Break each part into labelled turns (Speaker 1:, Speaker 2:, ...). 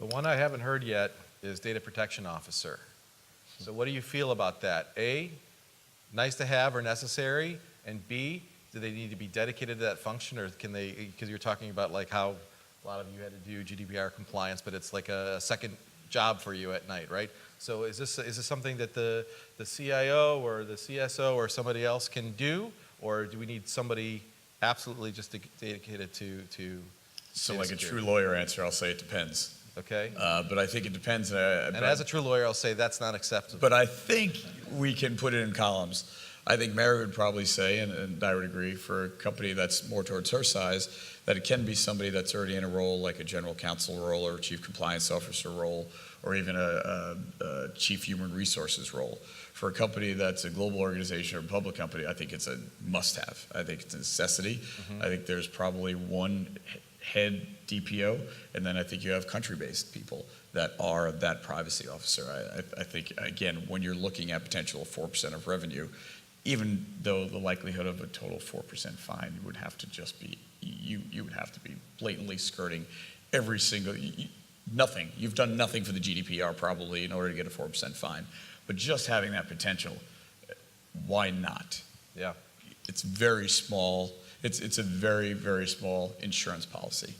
Speaker 1: The one I haven't heard yet is data protection officer. So what do you feel about that? A, nice to have or necessary, and B, do they need to be dedicated to that function, or can they, because you're talking about like how a lot of you had to do GDPR compliance, but it's like a second job for you at night, right? So is this something that the CIO or the CSO or somebody else can do, or do we need somebody absolutely just dedicated to
Speaker 2: So like a true lawyer answer, I'll say it depends.
Speaker 1: Okay.
Speaker 2: But I think it depends.
Speaker 1: And as a true lawyer, I'll say that's not acceptable.
Speaker 2: But I think we can put it in columns. I think Mary would probably say, and I would agree, for a company that's more towards her size, that it can be somebody that's already in a role like a general counsel role or a chief compliance officer role or even a chief human resources role. For a company that's a global organization or a public company, I think it's a must-have. I think it's a necessity. I think there's probably one head DPO, and then I think you have country-based people that are that privacy officer. I think, again, when you're looking at potential of 4% of revenue, even though the likelihood of a total 4% fine would have to just be, you would have to be blatantly skirting every single, nothing. You've done nothing for the GDPR probably in order to get a 4% fine. But just having that potential, why not?
Speaker 1: Yeah.
Speaker 2: It's very small. It's a very, very small insurance policy.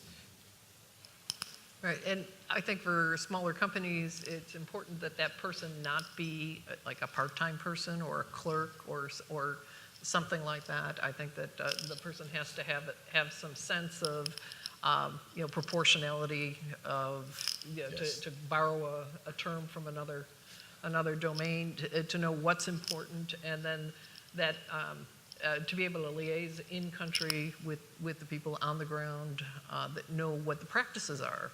Speaker 3: Right, and I think for smaller companies, it's important that that person not be like a part-time person or a clerk or something like that. I think that the person has to have some sense of proportionality of,
Speaker 2: Yes.
Speaker 3: to borrow a term from another domain, to know what's important, and then that to be able to liaise in country with the people on the ground that know what the practices are,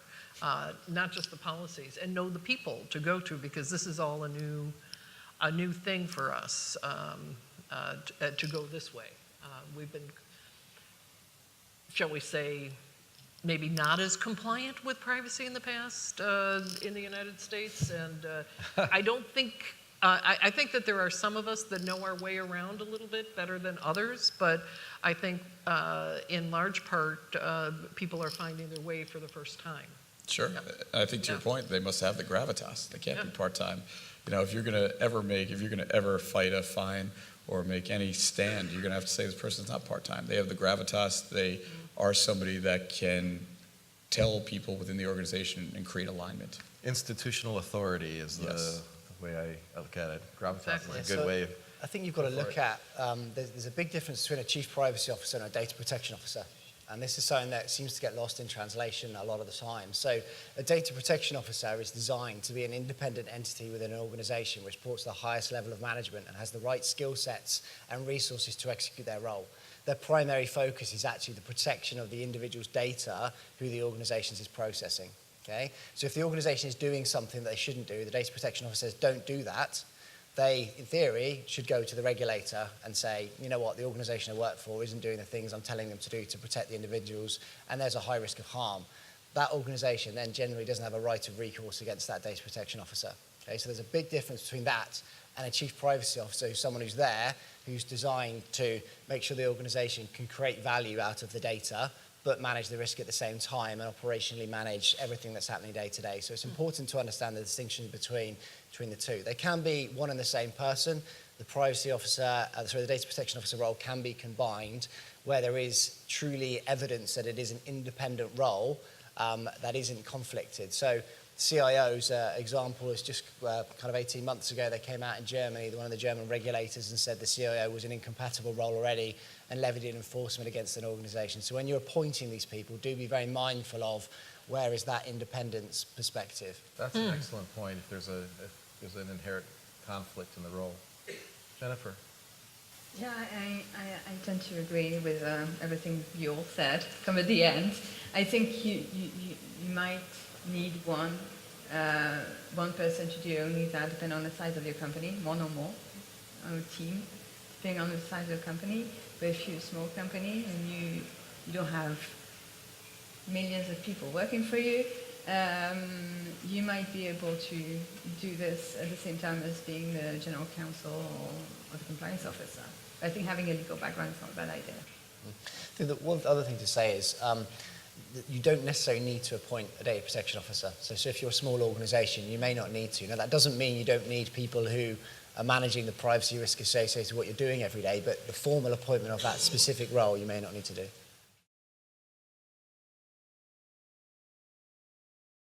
Speaker 3: not just the policies, and know the people to go to, because this is all a new thing for us to go this way. We've been, shall we say, maybe not as compliant with privacy in the past in the United States, and I don't think, I think that there are some of us that know our way around a little bit better than others, but I think in large part people are finding their way for the first time.
Speaker 2: Sure.
Speaker 3: Yeah.
Speaker 2: I think to your point, they must have the gravitas. They can't be part-time. If you're going to ever fight a fine or make any stand, you're going to have to say this person's not part-time. They have the gravitas. They are somebody that can tell people within the organization and create alignment.
Speaker 1: Institutional authority is the way I look at it. Gravitas
Speaker 3: Exactly.
Speaker 1: is a good way.
Speaker 4: I think you've got to look at, there's a big difference between a chief privacy officer and a data protection officer. And this is something that seems to get lost in translation a lot of the time. So a data protection officer is designed to be an independent entity within an organization which supports the highest level of management and has the right skill sets and resources to execute their role. Their primary focus is actually the protection of the individual's data who the organization is processing. Okay? So if the organization is doing something that they shouldn't do, the data protection officer says, don't do that, they, in theory, should go to the regulator and say, you know what, the organization I work for isn't doing the things I'm telling them to do to protect the individuals, and there's a high risk of harm. That organization then generally doesn't have a right of recourse against that data protection officer. Okay, so there's a big difference between that and a chief privacy officer, who's someone who's there, who's designed to make sure the organization can create value out of the data, but manage the risk at the same time and operationally manage everything that's happening day to day. So it's important to understand the distinction between the two. They can be one and the same person. The privacy officer, the data protection officer role can be combined where there is truly evidence that it is an independent role that isn't conflicted. So CIO's example is just kind of 18 months ago, they came out in Germany, one of the German regulators, and said the CIO was an incompatible role already and levied an enforcement against an organization. So when you're appointing these people, do be very mindful of where is that independence perspective.
Speaker 1: That's an excellent point if there's an inherent conflict in the role. Jennifer.
Speaker 5: Yeah, I tend to agree with everything you all said. Come at the end, I think you might need one person to do only that, depending on the size of your company, one or more, or a team, depending on the size of the company. But if you're a small company and you don't have millions of people working for you, you might be able to do this at the same time as being the general counsel or the compliance officer. I think having a legal background is not a bad idea.
Speaker 4: I think that one other thing to say is you don't necessarily need to appoint a data protection officer. So if you're a small organization, you may not need to. Now, that doesn't mean you don't need people who are managing the privacy risk associated with what you're doing every day, but the formal appointment of that specific role, you may not need to do.